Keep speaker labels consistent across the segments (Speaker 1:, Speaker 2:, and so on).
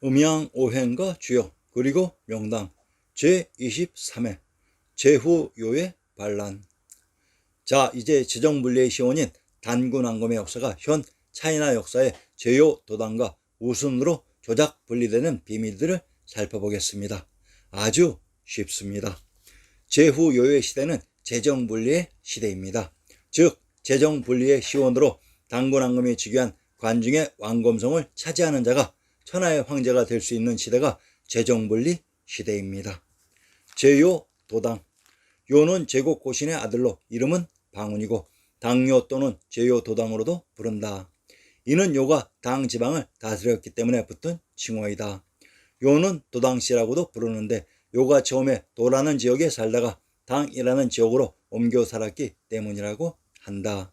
Speaker 1: 음양 오행과 주역 그리고 명당 제23회 제후요의 반란. 자, 이제 제정분리의 시원인 단군왕검의 역사가 현 차이나 역사의 제요 도당과 우순으로 조작 분리되는 비밀들을 살펴보겠습니다. 아주 쉽습니다. 제후요의 시대는 제정분리의 시대입니다. 즉 제정분리의 시원으로 단군왕검이 즉위한 관중의 왕검성을 차지하는 자가 천하의 황제가 될 수 있는 시대가 제정분리 시대입니다. 제요 도당. 요는 제국 고신의 아들로 이름은 방운이고 당요 또는 제요 도당으로도 부른다. 이는 요가 당 지방을 다스렸기 때문에 붙은 칭호이다. 요는 도당씨라고도 부르는데 요가 처음에 도라는 지역에 살다가 당이라는 지역으로 옮겨 살았기 때문이라고 한다.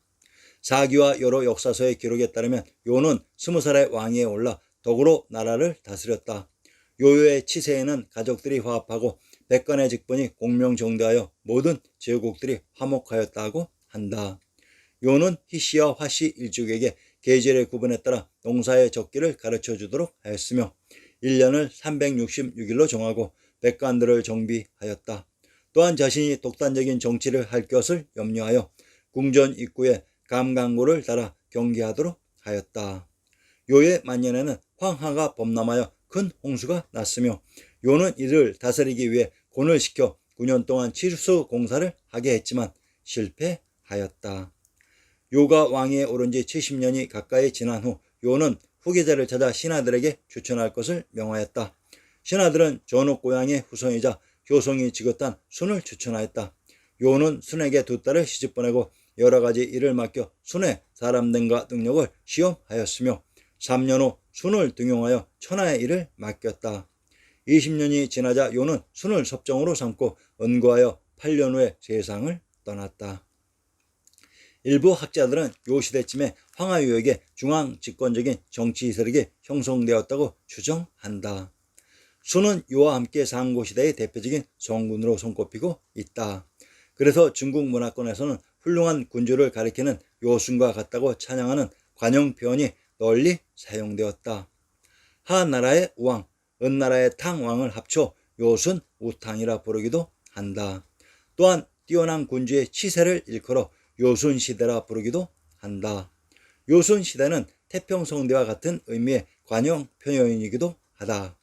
Speaker 1: 사기와 여러 역사서의 기록에 따르면 요는 20살의 왕위에 올라 덕으로 나라를 다스렸다. 요요의 치세에는 가족들이 화합하고 백관의 직분이 공명정대하여 모든 제국들이 화목하였다고 한다. 요는 희씨와 화씨 일족에게 계절의 구분에 따라 농사의 적기를 가르쳐 주도록 하였으며 1년을 366일로 정하고 백관들을 정비하였다. 또한 자신이 독단적인 정치를 할 것을 염려하여 궁전 입구에 감강고를 달아 경계하도록 하였다. 요의 만년에는 황하가 범람하여 큰 홍수가 났으며 요는 이를 다스리기 위해 곤을 시켜 9년 동안 칠수 공사를 하게 했지만 실패하였다. 요가 왕위에 오른 지 70년이 가까이 지난 후 요는 후계자를 찾아 신하들에게 추천할 것을 명하였다. 신하들은 전옥 고향의 후손이자 효성이 지긋한 순을 추천하였다. 요는 순에게 두 딸을 시집 보내고 여러 가지 일을 맡겨 순의 사람됨과 능력을 시험하였으며 3년 후 순을 등용하여 천하의 일을 맡겼다. 20년이 지나자 요는 순을 섭정으로 삼고 은거하여 8년 후에 세상을 떠났다. 일부 학자들은 요 시대쯤에 황하요에게 중앙 집권적인 정치 세력이 형성되었다고 추정한다. 순은 요와 함께 상고시대의 대표적인 성군으로 손꼽히고 있다. 그래서 중국 문화권에서는 훌륭한 군주를 가리키는 요순과 같다고 찬양하는 관용 표현이 널리 사용되었다. 하나라의 우왕, 은나라의 탕왕을 합쳐 요순 우탕이라 부르기도 한다. 또한 뛰어난 군주의 치세를 일컬어 요순시대라 부르기도 한다. 요순시대는 태평성대와 같은 의미의 관용 표현이기도 하다.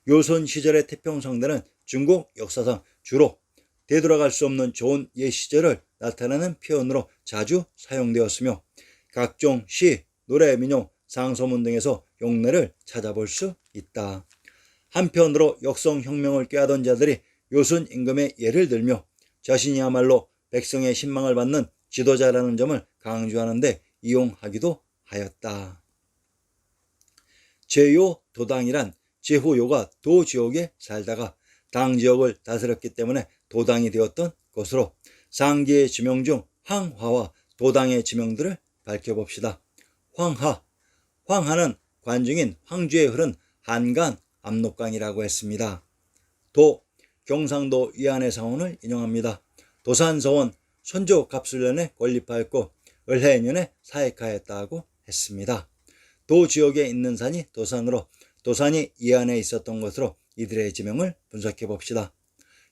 Speaker 1: 요순 시절의 태평성대는 중국 역사상 주로 되돌아갈 수 없는 좋은 옛 시절을 나타내는 표현으로 자주 사용되었으며 각종 시, 노래, 민요, 상소문 등에서 용례를 찾아볼 수 있다. 한편으로 역성혁명을 꾀하던 자들이 요순 임금의 예를 들며 자신이야말로 백성의 신망을 받는 지도자라는 점을 강조하는 데 이용하기도 하였다. 제요 도당이란 제후요가 도지역에 살다가 당지역을 다스렸기 때문에 도당이 되었던 것으로 상기의 지명 중 황화와 도당의 지명들을 밝혀봅시다. 황하. 황하는 관중인 황주에 흐른 한강 압록강이라고 했습니다. 도. 경상도 이안의 상원을 인용합니다. 도산서원 선조 갑술년에 건립하였고 을해년에 사익하였다고 했습니다. 도 지역에 있는 산이 도산으로 도산이 이안에 있었던 것으로 이들의 지명을 분석해 봅시다.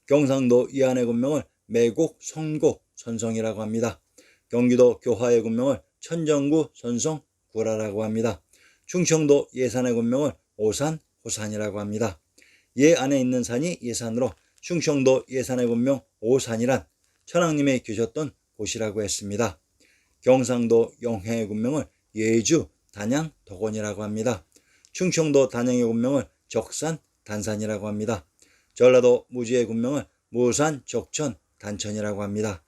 Speaker 1: 경상도 이안의 군명을 매곡, 성곡, 선성이라고 합니다. 경기도 교화의 군명을 천정구, 선성, 구라라고 합니다. 충청도 예산의 군명을 오산, 호산이라고 합니다. 예 안에 있는 산이 예산으로 충청도 예산의 군명 오산이란 천황님이 계셨던 곳이라고 했습니다. 경상도 영해의 군명을 예주, 단양, 덕원이라고 합니다. 충청도 단양의 군명을 적산, 단산이라고 합니다. 전라도 무지의 군명을 무산, 적천, 단천이라고 합니다.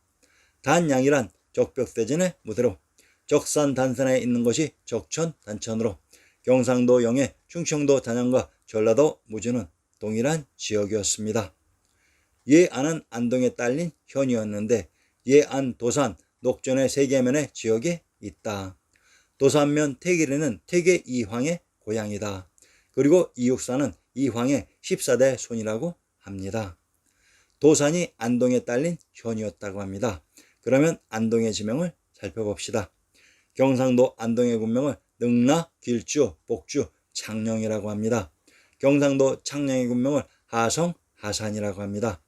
Speaker 1: 단양이란 적벽대진의 무대로 적산, 단산에 있는 것이 적천, 단천으로 경상도 영해, 충청도 단양과 전라도 무주는 동일한 지역이었습니다. 예안은 안동에 딸린 현이었는데 예안, 도산, 녹전의 세 개면의 지역에 있다. 도산면 태길이는 태계 이황의 고향이다. 그리고 이육사는 이황의 14대 손이라고 합니다. 도산이 안동에 딸린 현이었다고 합니다. 그러면 안동의 지명을 살펴봅시다. 경상도 안동의 군명을 능라, 길주, 복주, 장령이라고 합니다. 경상도 창녕의 군명을 하성, 하산이라고 합니다.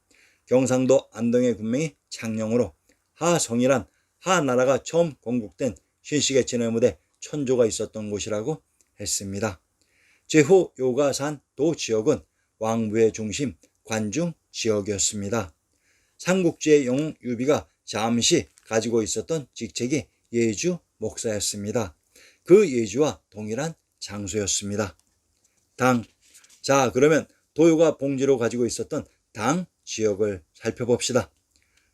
Speaker 1: 경상도 안동의 군명이 창녕으로 하성이란 하나라가 처음 건국된 신식의 진의 무대 천조가 있었던 곳이라고 했습니다. 제후 요가산 도 지역은 왕부의 중심 관중 지역이었습니다. 삼국지의 영웅 유비가 잠시 가지고 있었던 직책이 예주 목사였습니다. 그 예주와 동일한 장소였습니다. 당. 자, 그러면 도요가 봉지로 가지고 있었던 당 지역을 살펴봅시다.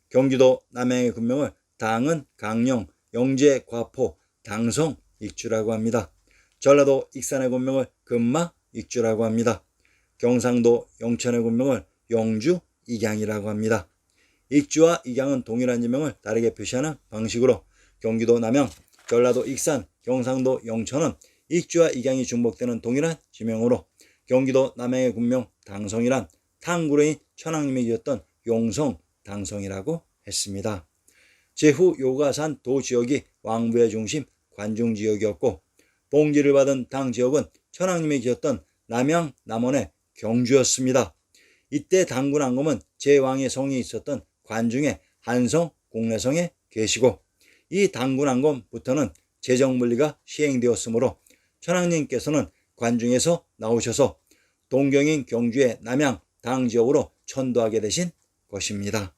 Speaker 1: 경기도 남양의 군명을 당은 강령, 영제, 과포, 당성, 익주라고 합니다. 전라도 익산의 군명을 금마, 익주라고 합니다. 경상도 영천의 군명을 영주, 익양이라고 합니다. 익주와 익양은 동일한 지명을 다르게 표시하는 방식으로 경기도 남양, 전라도 익산, 경상도 영천은 익주와 익양이 중복되는 동일한 지명으로 경기도 남양의 군명 당성이란 탕구레인 천황님이 지었던 용성 당성이라고 했습니다. 제후 요가산 도 지역이 왕부의 중심 관중 지역이었고 봉지를 받은 당 지역은 천황님이 지었던 남양 남원의 경주였습니다. 이때 당군 안검은 제왕의 성이 있었던 관중의 한성 공내성에 계시고 이 당군 안검부터는 제정분리가 시행되었으므로 천황님께서는 관중에서 나오셔서 동경인 경주의 남양 당 지역으로 천도하게 되신 것입니다.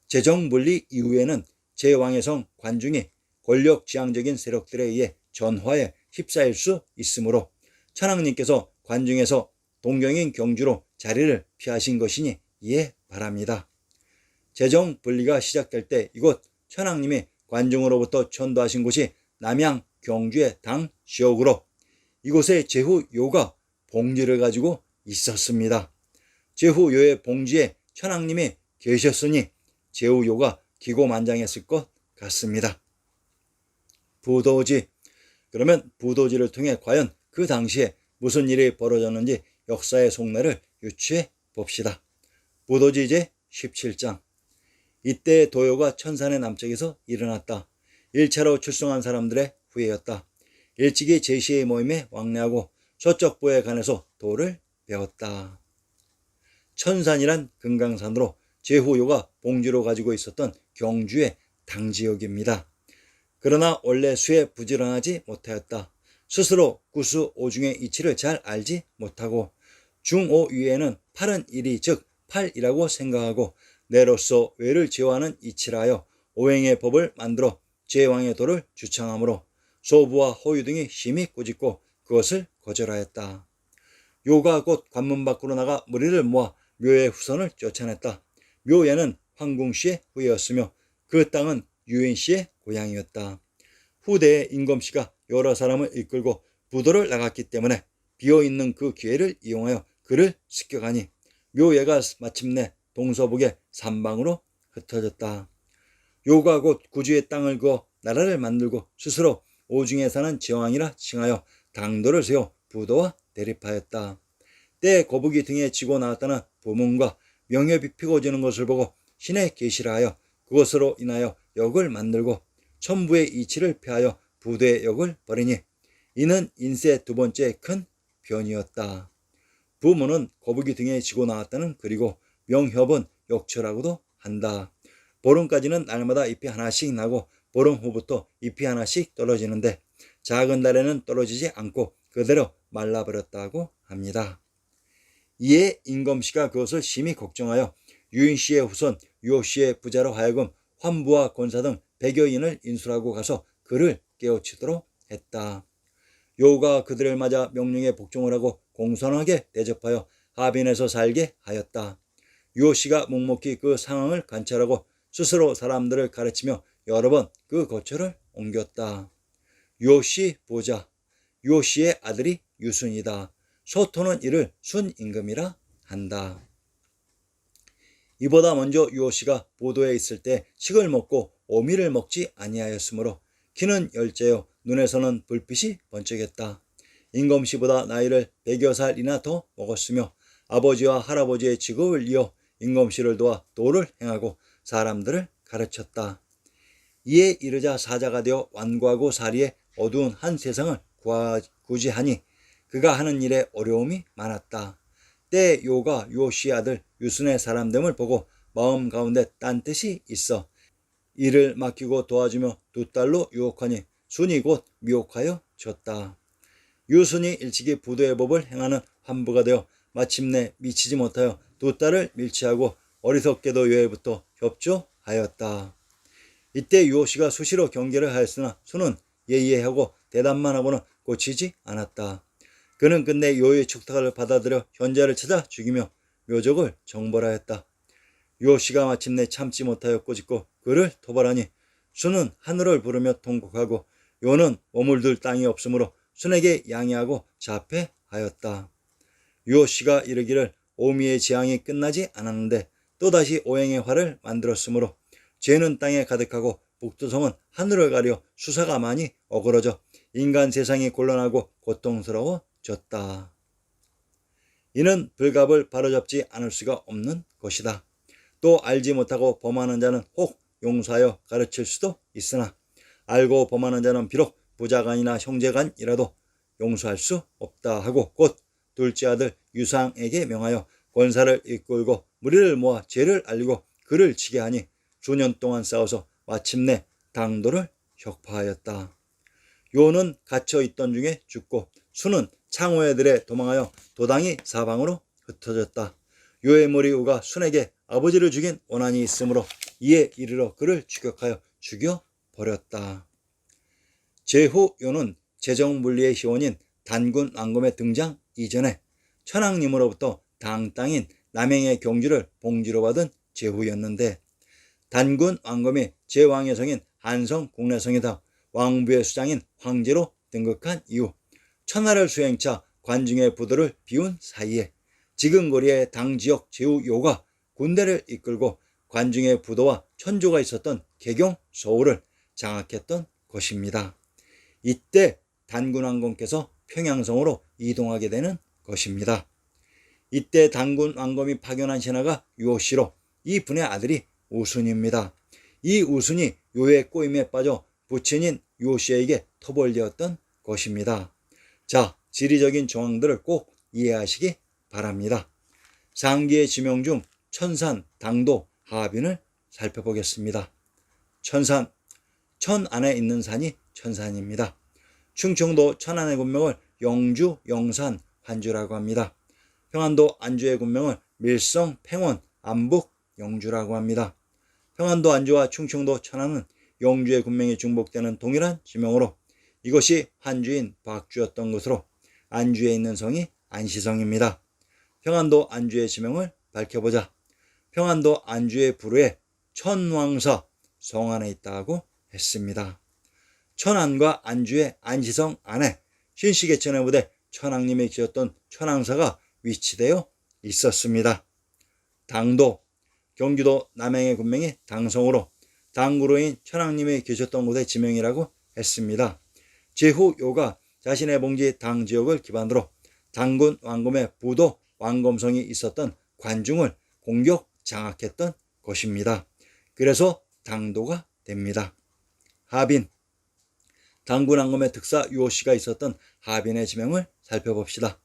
Speaker 1: 제정분리 이후에는 제왕의 성 관중이 권력지향적인 세력들에 의해 전화에 휩싸일 수 있으므로 천황님께서 관중에서 동경인 경주로 자리를 피하신 것이니 이해 바랍니다. 제정분리가 시작될 때 이곳 천황님이 관중으로부터 천도하신 곳이 남양 경주의 당 지역으로 이곳에 제후요가 봉지를 가지고 있었습니다. 제후요의 봉지에 천황님이 계셨으니 제후요가 기고만장했을 것 같습니다. 부도지. 그러면 부도지를 통해 과연 그 당시에 무슨 일이 벌어졌는지 역사의 속내를 유추해 봅시다. 부도지 제17장. 이때 도요가 천산의 남쪽에서 일어났다. 1차로 출성한 사람들의 후예였다. 일찍이 제시의 모임에 왕래하고 서쪽부에 관해서 도를 배웠다. 천산이란 금강산으로 제후요가 봉지로 가지고 있었던 경주의 당지역입니다. 그러나 원래 수에 부지런하지 못하였다. 스스로 구수 오중의 이치를 잘 알지 못하고 중오 위에는 팔은 일이 즉 팔이라고 생각하고 내로서 외를 제어하는 이치라 하여 오행의 법을 만들어 제왕의 도를 주창하므로 소부와 호유 등이 심히 꾸짖고 그것을 거절하였다. 요가 곧 관문 밖으로 나가 무리를 모아 묘의 후손을 쫓아냈다. 묘에는 황궁씨의 후예였으며 그 땅은 유인씨의 고향이었다. 후대에 임검씨가 여러 사람을 이끌고 부도를 나갔기 때문에 비어있는 그 기회를 이용하여 그를 습격하니 묘예가 마침내 동서북의 삼방으로 흩어졌다. 요가 곧 구주의 땅을 그어 나라를 만들고 스스로 오중에 사는 제왕이라 칭하여 당도를 세워 부도와 대립하였다. 때 거북이 등에 지고 나왔다는 부문과 명예비 피고 지는 것을 보고 신의 계시라 하여 그것으로 인하여 역을 만들고 천부의 이치를 폐하여 부도의 역을 버리니 이는 인세의 두 번째 큰 변이었다. 부문은 거북이 등에 지고 나왔다는 글이고 명협은 역초라고도 한다. 보름까지는 날마다 잎이 하나씩 나고 보름 후부터 잎이 하나씩 떨어지는데 작은 달에는 떨어지지 않고 그대로 말라버렸다고 합니다. 이에 임검씨가 그것을 심히 걱정하여 유인씨의 후손 유호씨의 부자로 하여금 환부와 권사 등 100여인을 인술하고 가서 그를 깨우치도록 했다. 요가 그들을 맞아 명령에 복종을 하고 공손하게 대접하여 하빈에서 살게 하였다. 유호씨가 묵묵히 그 상황을 관찰하고 스스로 사람들을 가르치며 여러 번 그 거처를 옮겼다. 유호씨 부자. 유호씨의 아들이 유순이다. 소토는 이를 순임금이라 한다. 이보다 먼저 유호씨가 보도에 있을 때 식을 먹고 오미를 먹지 아니하였으므로 키는 열째요 눈에서는 불빛이 번쩍였다. 임검씨보다 나이를 100여 살이나 더 먹었으며 아버지와 할아버지의 직업을 이어 임검씨를 도와 도를 행하고 사람들을 가르쳤다. 이에 이르자 사자가 되어 완고하고 사리에 어두운 한 세상을 구지하니 그가 하는 일에 어려움이 많았다. 때 요가 요시의 아들 유순의 사람됨을 보고 마음 가운데 딴 뜻이 있어 일을 맡기고 도와주며 두 딸로 유혹하니 순이 곧 미혹하여 졌다. 유순이 일찍이 부도의 법을 행하는 환부가 되어 마침내 미치지 못하여 두 딸을 밀치하고 어리석게도 요에부터 협조하였다. 이때 유호씨가 수시로 경계를 하였으나 순은 예의하고 대답만 하고는 고치지 않았다. 그는 끝내 요의 축탁을 받아들여 현자를 찾아 죽이며 묘족을 정벌하였다. 유호씨가 마침내 참지 못하여 꼬집고 그를 토벌하니 순은 하늘을 부르며 통곡하고 요는 머물들 땅이 없으므로 순에게 양해하고 자폐하였다. 유호씨가 이르기를 오미의 재앙이 끝나지 않았는데 또다시 오행의 화를 만들었으므로 죄는 땅에 가득하고 북두성은 하늘을 가려 수사가 많이 어그러져 인간 세상이 곤란하고 고통스러워졌다. 이는 불갑을 바로잡지 않을 수가 없는 것이다. 또 알지 못하고 범하는 자는 혹 용서하여 가르칠 수도 있으나 알고 범하는 자는 비록 부자간이나 형제간이라도 용서할 수 없다 하고 곧 둘째 아들 유상에게 명하여 권사를 이끌고 무리를 모아 죄를 알리고 그를 치게 하니 수년 동안 싸워서 마침내 당도를 혁파하였다. 요는 갇혀 있던 중에 죽고 수는 창호에 들에 도망하여 도당이 사방으로 흩어졌다. 요의 머리 우가 순에게 아버지를 죽인 원한이 있으므로 이에 이르러 그를 추격하여 죽여버렸다. 제후 요는 제정물리의 희원인 단군 왕검의 등장 이전에 천황님으로부터 당땅인 남행의 경주를 봉지로 받은 제후였는데 단군 왕검이 제왕의 성인 한성 국내성에다 왕부의 수장인 황제로 등극한 이후 천하를 수행차 관중의 부도를 비운 사이에 지금거리의 당지역 제후요가 군대를 이끌고 관중의 부도와 천조가 있었던 개경 서울을 장악했던 것입니다. 이때 단군 왕검께서 평양성으로 이동하게 되는 것입니다. 이때 단군 왕검이 파견한 신하가 유호씨로 이 분의 아들이 우순입니다. 이 우순이 요의 꼬임에 빠져 부친인 유호씨에게 토벌되었던 것입니다. 자, 지리적인 정황들을 꼭 이해하시기 바랍니다. 상기의 지명 중 천산, 당도, 하빈을 살펴보겠습니다. 천산, 천 안에 있는 산이 천산입니다. 충청도 천안의 군명을 영주, 영산, 환주라고 합니다. 평안도 안주의 군명을 밀성, 팽원, 안북, 영주라고 합니다. 평안도 안주와 충청도 천안은 영주의 군명이 중복되는 동일한 지명으로 이것이 환주인 박주였던 것으로 안주에 있는 성이 안시성입니다. 평안도 안주의 지명을 밝혀보자. 평안도 안주의 부루에 천왕사 성 안에 있다고 했습니다. 천안과 안주의 안시성 안에 신시계천의 부대 천왕님이 지었던 천왕사가 위치되어 있었습니다. 당도, 경기도 남양의 군명이 당성으로 당구로인 천왕님이 계셨던 곳의 지명이라고 했습니다. 제후요가 자신의 봉지 당지역을 기반으로 단군 왕검의 부도 왕검성이 있었던 관중을 공격 장악했던 것입니다. 그래서 당도가 됩니다. 하빈, 단군 왕검의 특사 유호씨가 있었던 하빈의 지명을 살펴봅시다.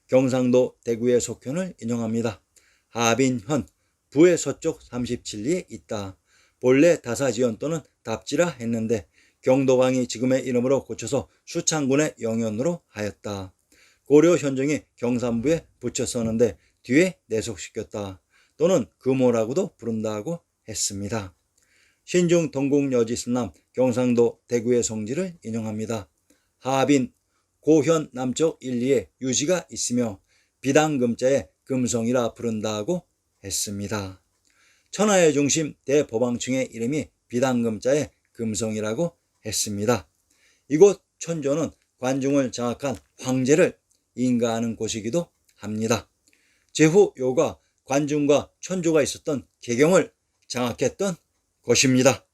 Speaker 1: 경상도 대구의 속현을 인용합니다. 하빈현, 부의 서쪽 37리에 있다. 본래 다사지연 또는 답지라 했는데 경도왕이 지금의 이름으로 고쳐서 수창군의 영연으로 하였다. 고려 현종이 경산부에 붙였었는데 뒤에 내속시켰다. 또는 금호라고도 부른다고 했습니다. 신중 동국여지순남 경상도 대구의 성지를 인용합니다. 하빈, 고현 남쪽 1리에 유지가 있으며 비당금자의 금성이라 부른다고 했습니다. 천하의 중심 대법왕층의 이름이 비당금자의 금성이라고 했습니다. 이곳 천조는 관중을 장악한 황제를 인가하는 곳이기도 합니다. 제후요가 관중과 천조가 있었던 개경을 장악했던 것입니다.